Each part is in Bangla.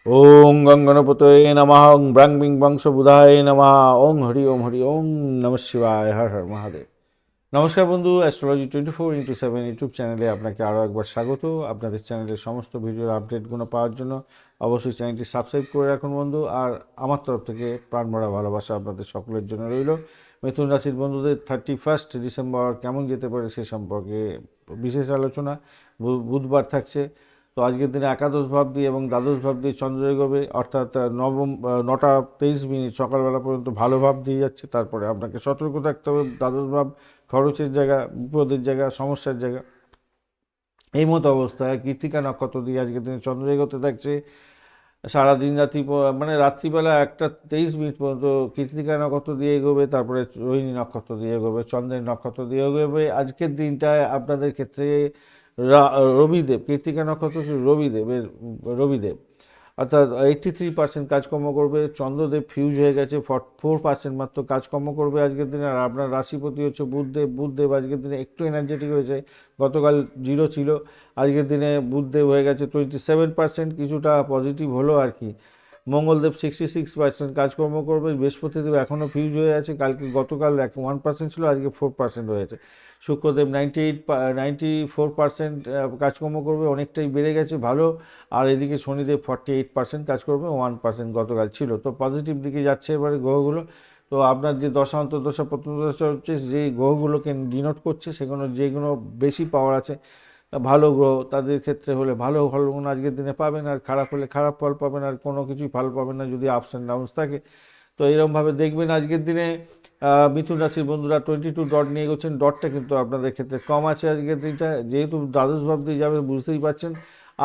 ওং গঙ্গনপতয়ে নমঃ ওং ব্রাং বিং বংশ বুধায় নমঃ ওং হরি ওম নমঃ শিবায় হর হর মহাদেব। নমস্কার বন্ধু, অ্যাস্ট্রোলজি 24x7 ইউটিউব চ্যানেলে আপনাকে আরও একবার স্বাগত। আপনাদের চ্যানেলের সমস্ত ভিডিওর আপডেটগুলো পাওয়ার জন্য অবশ্যই চ্যানেলটি সাবস্ক্রাইব করে রাখুন বন্ধু। আর আমার তরফ থেকে প্রাণ ভরা ভালোবাসা আপনাদের সকলের জন্য রইল। মিথুন রাশির বন্ধুদের 31 ডিসেম্বর কেমন যেতে পারে সে সম্পর্কে বিশেষ আলোচনা বুধবার থাকছে। তো আজকের দিনে একাদশ ভাব দিয়ে এবং দ্বাদশ ভাব দিয়ে চন্দ্র এগোবে, অর্থাৎ 9টা 23 মিনিট সকালবেলা পর্যন্ত ভালো ভাব দিয়ে যাচ্ছে। তারপরে আপনাকে সতর্ক থাকতে হবে, দ্বাদশ ভাব খরচের জায়গা, বিপদের জায়গা, সমস্যার জায়গা। এই মতো অবস্থায় কৃত্তিকা নক্ষত্র দিয়ে আজকের দিনে চন্দ্র এগোতে থাকছে। সারাদিন মানে রাত্রিবেলা 1টা 23 মিনিট পর্যন্ত কৃত্তিকা নক্ষত্র দিয়ে এগোবে, তারপরে রোহিণী নক্ষত্র দিয়ে এগোবে, চন্দ্রের নক্ষত্র দিয়ে এগোবে। আজকের দিনটায় আপনাদের ক্ষেত্রে রবিদেব, কৃত্তিকা নক্ষত্র রবিদেব অর্থাৎ 83% কাজকর্ম করবে। চন্দ্রদেব ফিউজ হয়ে গেছে, 4% মাত্র কাজকর্ম করবে আজকের দিনে। আর আপনার রাশিপতি হচ্ছে বুধদেব আজকের দিনে একটু এনার্জেটিক হয়েছে, গতকাল 0 ছিল, আজকের দিনে বুধদেব হয়ে গেছে 27%, কিছুটা পজিটিভ হলো আর কি। মঙ্গলদেব 66% কাজকর্ম করবে। বৃহস্পতিদেব এখনও ফিউজ হয়ে আছে, গতকাল 1% ছিল, আজকে 4% হয়েছে। শুক্রদেব 94% কাজকর্ম করবে, অনেকটাই বেড়ে গেছে, ভালো। আর এদিকে শনিদেব 48% কাজ করবে, 1% গতকাল ছিল। তো পজিটিভ দিকে যাচ্ছে এবারে গ্রহগুলো। তো আপনার যে দশা অন্তর্দশা প্রত্যন্তদশা হচ্ছে, যে গ্রহগুলোকে ডিনোট করছে সেগুলো যেগুলো বেশি পাওয়ার আছে, ভালো গ্রহ, তাদের ক্ষেত্রে হলে ভালো ফলগুলো আজকের দিনে পাবেন, আর খারাপ হলে খারাপ ফল পাবেন, আর কোনো কিছুই ভালো পাবেন না যদি আপস অ্যান্ড ডাউনস থাকে। তো এরকমভাবে দেখবেন আজকের দিনে মিথুন রাশির বন্ধুরা 22 ডট নিয়ে এগোচ্ছেন। ডটটা কিন্তু আপনাদের ক্ষেত্রে কম আছে আজকের দিনটা, যেহেতু দ্বাদশ ভাব দিয়ে যাবে বুঝতেই পারছেন।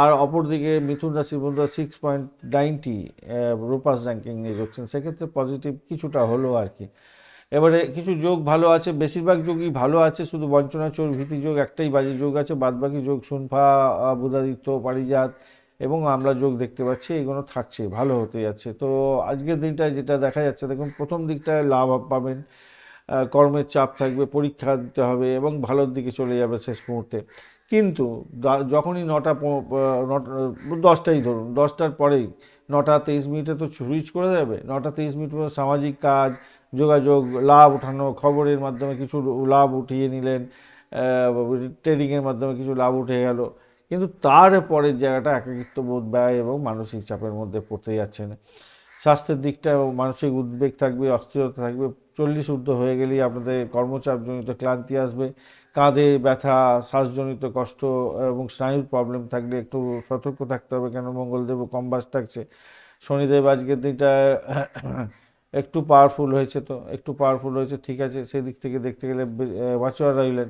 আর অপরদিকে মিথুন রাশির বন্ধুরা 6.90 রূপাস র্যাঙ্কিং নিয়ে এগোচ্ছেন, সেক্ষেত্রে পজিটিভ কিছুটা হলো আর কি। এবারে কিছু যোগ ভালো আছে, বেশিরভাগ যোগই ভালো আছে, শুধু বঞ্চনা চোর ভীতি যোগ একটাই বাজে যোগ আছে, বাদবাকি যোগ শুনফা, বুধাদিত্য, পারিজাত এবং আমরা যোগ দেখতে পাচ্ছি, এগুলো থাকছে, ভালো হতে যাচ্ছে। তো আজকের দিনটায় যেটা দেখা যাচ্ছে, দেখুন প্রথম দিকটায় লাভ পাবেন, কর্মের চাপ থাকবে, পরীক্ষা দিতে হবে এবং ভালোর দিকে চলে যাবে শেষ মুহূর্তে। কিন্তু যখনই 10টাই ধরুন, 10টার পরেই 9টা 23 মিনিটে তো সুইচ করে যাবে। 9টা 23 মিনিট পর সামাজিক কাজ, যোগাযোগ, লাভ ওঠানো, খবরের মাধ্যমে কিছু লাভ উঠিয়ে নিলেন, ট্রেডিংয়ের মাধ্যমে কিছু লাভ উঠে গেল, কিন্তু তার পরের জায়গাটা একাকিত্ব বোধ, ব্যয় এবং মানসিক চাপের মধ্যে পড়তে যাচ্ছেন। স্বাস্থ্যের দিকটা মানসিক উদ্বেগ থাকবে, অস্থিরতা থাকবে। 40 ঊর্ধ্ব হয়ে গেলেই আপনাদের কর্মচাপজনিত ক্লান্তি আসবে, কাঁধে ব্যথা, শ্বাসজনিত কষ্ট এবং স্নায়ুর প্রবলেম থাকলে একটু সতর্ক থাকতে হবে, কেন মঙ্গলদেবও কম বাস থাকছে। শনিদেব আজকের দিনটা একটু পাওয়ারফুল হয়েছে, তো একটু পাওয়ারফুল হয়েছে, ঠিক আছে, সেই দিক থেকে দেখতে গেলে বাঁচোয়া রইলেন।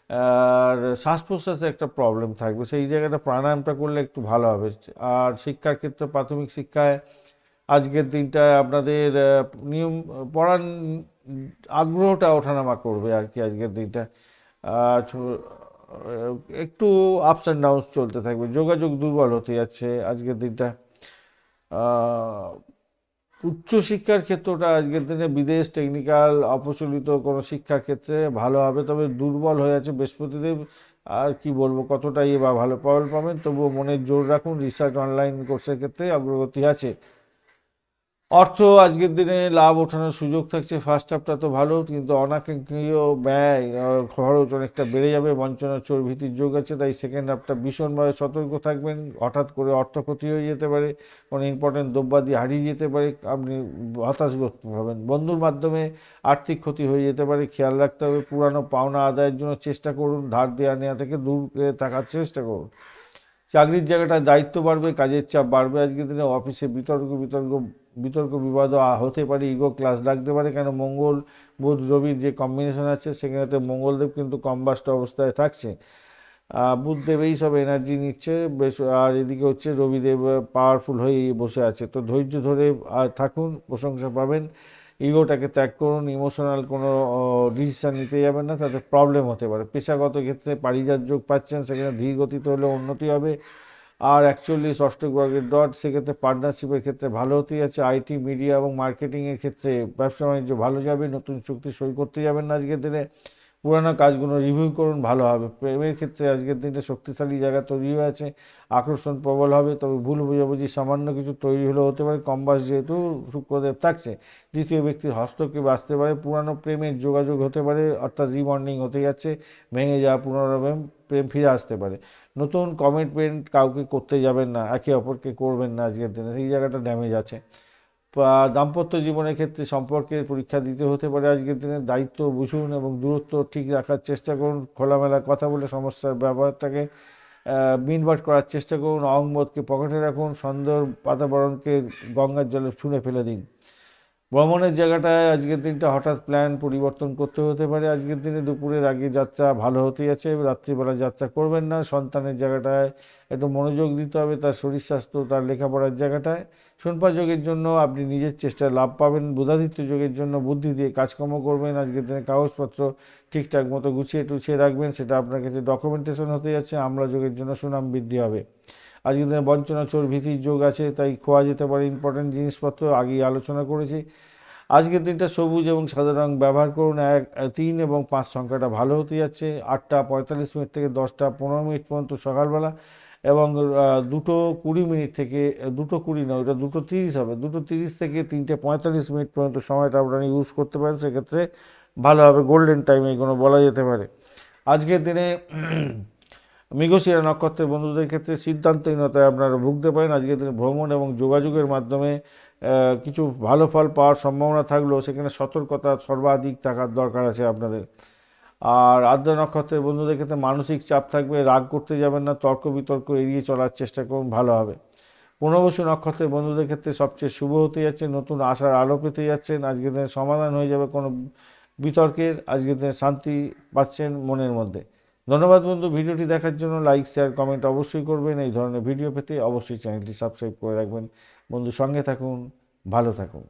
আর শ্বাস প্রশ্বাসে একটা প্রবলেম থাকবে, সেই জায়গাটা প্রাণায়ামটা করলে একটু ভালো হবে। আর শিক্ষার ক্ষেত্রে প্রাথমিক শিক্ষায় আজকের দিনটায় আপনাদের নিয়ম পড়ার আগ্রহটা ওঠানামা করবে আর কি আজকের দিনটা। একটু আপস অ্যান্ড ডাউনস চলতে থাকবে, যোগাযোগ দুর্বল হতে যাচ্ছে আজকের দিনটা। উচ্চশিক্ষার ক্ষেত্রটা আজকের দিনে বিদেশ, টেকনিক্যাল, অপ্রচলিত কোনো শিক্ষার ক্ষেত্রে ভালো হবে, তবে দুর্বল হয়ে আছে বৃহস্পতিদেব। আর কি বলবো, কতটাই বা ভালো ফল পাবেন, তবুও মনের জোর রাখুন, রিসার্চ অনলাইন কোর্সের ক্ষেত্রে অগ্রগতি আছে। অর্থ আজকের দিনে লাভ ওঠানোর সুযোগ থাকছে। ফার্স্ট হাফটা তো ভালো, কিন্তু অনাকাঙ্ক্ষীয় ব্যয়, খরচ অনেকটা বেড়ে যাবে, বঞ্চনা চোর ভীতির যোগ আছে, তাই সেকেন্ড হাফটা ভীষণভাবে সতর্ক থাকবেন। হঠাৎ করে অর্থ ক্ষতি হয়ে যেতে পারে, কোনো ইম্পর্টেন্ট দ্রব্যাদি হারিয়ে যেতে পারে, আপনি হতাশগ্রস্ত হবেন। বন্ধুর মাধ্যমে আর্থিক ক্ষতি হয়ে যেতে পারে, খেয়াল রাখতে হবে। পুরানো পাওনা আদায়ের জন্য চেষ্টা করুন, ধার দেওয়া নেওয়া থেকে দূরে থাকার চেষ্টা করুন। চাকরির জায়গাটা দায়িত্ব বাড়বে, কাজের চাপ বাড়বে আজকের দিনে। অফিসে বিতর্ক বিবাদ হতে পারে, ইগো ক্লাস লাগতে পারে, কেন মঙ্গল বুধ রবির যে কম্বিনেশন আছে সেখানেতে মঙ্গলদেব কিন্তু কম্বাস্ট অবস্থায় থাকছে, বুধদেব এই সব এনার্জি নিচ্ছে বেশ। আর এদিকে হচ্ছে রবিদেব পাওয়ারফুল হয়ে বসে আছে। তো ধৈর্য ধরে থাকুন, প্রশংসা পাবেন। ইগোটাকে ত্যাগ করুন, ইমোশনাল কোনো ডিসিশান নিতে যাবেন না, তাতে প্রবলেম হতে পারে। পেশাগত ক্ষেত্রে পারিজাত যোগ পাচ্ছেন, সেখানে ধীর গতিতে হলেও উন্নতি হবে। আর 41 অষ্টক বর্গের ডট, সেক্ষেত্রে পার্টনারশিপের ক্ষেত্রে ভালো হতেই আছে। আইটি, মিডিয়া এবং মার্কেটিংয়ের ক্ষেত্রে ব্যবসা বাণিজ্য ভালো যাবে, নতুন চুক্তি সই করতে যাবেন না আজকের দিনে। পুরানো কাজগুলো রিভিউ করুন, ভালো হবে। প্রেমের ক্ষেত্রে আজকের দিনটা শক্তিশালী জায়গা তৈরি হয়ে আছে, আকর্ষণ প্রবল হবে, তবে ভুল বোঝাবুঝি সামান্য কিছু তৈরি হলেও হতে পারে। কম্বাস যেহেতু শুক্রদেব থাকছে, দ্বিতীয় ব্যক্তির হস্তক্ষেপ আসতে পারে, পুরানো প্রেমের যোগাযোগ হতে পারে, অর্থাৎ রিবন্ডিং হতে যাচ্ছে, ভেঙে যাওয়া পুনরায় প্রেম ফিরে আসতে পারে। নতুন কমিটমেন্ট কাউকে করতে যাবেন না, একে অপরকে করবেন না আজকের দিনে, এই জায়গাটা ড্যামেজ আছে। দাম্পত্য জীবনের ক্ষেত্রে সম্পর্কের পরীক্ষা দিতে হতে পারে আজকের দিনে। দায়িত্ব বুঝুন এবং দূরত্ব ঠিক রাখার চেষ্টা করুন, খোলামেলা কথা বলে সমস্যার ব্যবহারটাকে মিনবাট করার চেষ্টা করুন। অহংবোধকে পকেটে রাখুন, সন্দেহ বাতাবরণকে গঙ্গার জলে ছুঁড়ে ফেলে দিন। ভ্রমণের জায়গাটায় আজকের দিনটা হঠাৎ প্ল্যান পরিবর্তন করতে হতে পারে। আজকের দিনে দুপুরের আগে যাত্রা ভালো হতে যাচ্ছে, রাত্রিবেলা যাত্রা করবেন না। সন্তানের জায়গাটায় একটু মনোযোগ দিতে হবে, তার শরীর স্বাস্থ্য, তার লেখাপড়ার জায়গাটায়। শোনপা যোগের জন্য আপনি নিজের চেষ্টায় লাভ পাবেন। বুধাদিত্য যোগের জন্য বুদ্ধি দিয়ে কাজকর্ম করবেন। আজকের দিনে কাগজপত্র ঠিকঠাক মতো গুছিয়ে টুছিয়ে রাখবেন, সেটা আপনার কাছে ডকুমেন্টেশন হতে যাচ্ছে। আমলা যোগের জন্য সুনাম বৃদ্ধি হবে। আজকের দিনে বঞ্চনা, চোর, ভীতির যোগ আছে, তাই খোয়া যেতে পারে ইম্পর্টেন্ট জিনিসপত্র, আগেই আলোচনা করেছি। আজকের দিনটা সবুজ এবং সাদা রং ব্যবহার করুন। 3 এবং 5 সংখ্যাটা ভালো হতে যাচ্ছে। 8টা 45 মিনিট থেকে 10টা 15 মিনিট পর্যন্ত সকালবেলা, এবং 2:20 থেকে 2:20 না, ওটা 2:30 হবে, 2:30 থেকে 3:45 মিনিট পর্যন্ত সময়টা আপনারা ইউজ করতে পারেন, সেক্ষেত্রে ভালো হবে। গোল্ডেন টাইম এগুলো বলা যেতে পারে। আজকের দিনে মৃগশিরা নক্ষত্রের বন্ধুদের ক্ষেত্রে সিদ্ধান্তহীনতায় আপনারা ভুগতে পারেন। আজকের দিনে ভ্রমণ এবং যোগাযোগের মাধ্যমে কিছু ভালো ফল পাওয়ার সম্ভাবনা থাকলেও সেখানে সতর্কতা সর্বাধিক থাকার দরকার আছে আপনাদের। আর আদ্রা নক্ষত্রের বন্ধুদের ক্ষেত্রে মানসিক চাপ থাকবে, রাগ করতে যাবেন না, তর্ক বিতর্ক এড়িয়ে চলার চেষ্টা করুন, ভালো হবে। পুনর্বসু নক্ষত্রের বন্ধুদের ক্ষেত্রে সবচেয়ে শুভ হতে যাচ্ছে, নতুন আশার আলো পেতে যাচ্ছেন। আজকের দিনে সমাধান হয়ে যাবে কোনো বিতর্কের, আজকের দিনে শান্তি পাচ্ছেন মনের মধ্যে। ধন্যবাদ বন্ধু, ভিডিওটি দেখার জন্য। লাইক, শেয়ার, কমেন্ট অবশ্যই করবেন। এই ধরনের ভিডিও পেতে অবশ্যই চ্যানেলটি সাবস্ক্রাইব করে রাখবেন। বন্ধু, সঙ্গে থাকুন, ভালো থাকুন।